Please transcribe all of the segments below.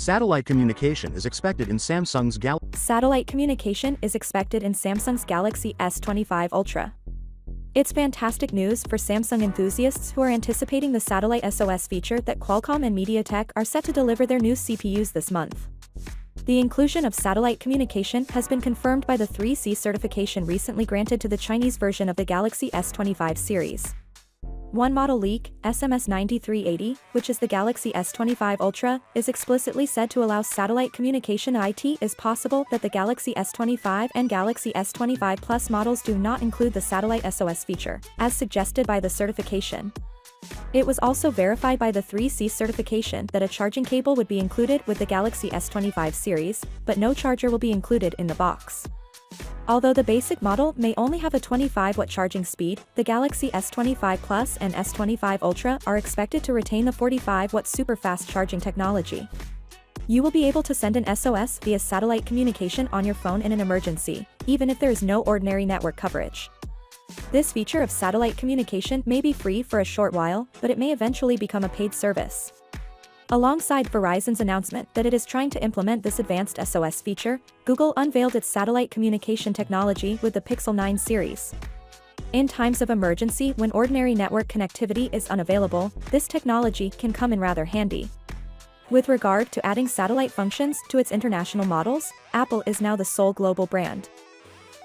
Satellite communication is expected in Samsung's Galaxy. Satellite communication is expected in Samsung's Galaxy S25 Ultra. It's fantastic news for Samsung enthusiasts who are anticipating the satellite SOS feature that Qualcomm and MediaTek are set to deliver their new CPUs this month. The inclusion of satellite communication has been confirmed by the 3C certification recently granted to the Chinese version of the Galaxy S25 series. One model leak, SMS9380, which is the Galaxy S25 Ultra, is explicitly said to allow satellite communication. It is possible that the Galaxy S25 and Galaxy S25 Plus models do not include the satellite SOS feature, as suggested by the certification. It was also verified by the 3C certification that a charging cable would be included with the Galaxy S25 series, but no charger will be included in the box. Although the basic model may only have a 25-watt charging speed, the Galaxy S25 Plus and S25 Ultra are expected to retain the 45-watt super-fast charging technology. You will be able to send an SOS via satellite communication on your phone in an emergency, even if there is no ordinary network coverage. This feature of satellite communication may be free for a short while, but it may eventually become a paid service. Alongside Verizon's announcement that it is trying to implement this advanced SOS feature, Google unveiled its satellite communication technology with the Pixel 9 series. In times of emergency when ordinary network connectivity is unavailable, this technology can come in rather handy. With regard to adding satellite functions to its international models, Apple is now the sole global brand.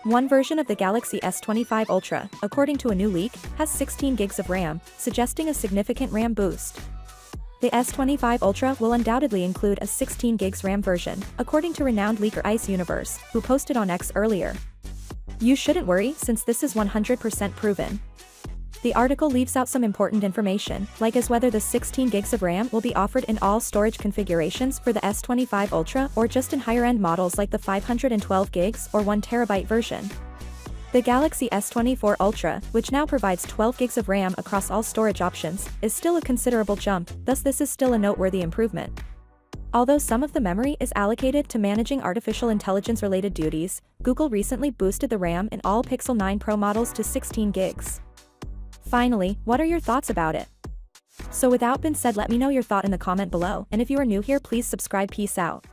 One version of the Galaxy S25 Ultra, according to a new leak, has 16 gigs of RAM, suggesting a significant RAM boost. The S25 Ultra will undoubtedly include a 16 gigs RAM version, according to renowned leaker Ice Universe, who posted on X earlier. You shouldn't worry since this is 100% proven. The article leaves out some important information, like as whether the 16 gigs of RAM will be offered in all storage configurations for the S25 Ultra or just in higher-end models like the 512 gigs or 1 TB version. The Galaxy S24 Ultra, which now provides 12 gigs of RAM across all storage options, is still a considerable jump, thus this is still a noteworthy improvement. Although some of the memory is allocated to managing artificial intelligence-related duties, Google recently boosted the RAM in all Pixel 9 Pro models to 16 gigs. Finally, what are your thoughts about it? So with that being said, let me know your thought in the comment below, and if you are new here, please subscribe. Peace out.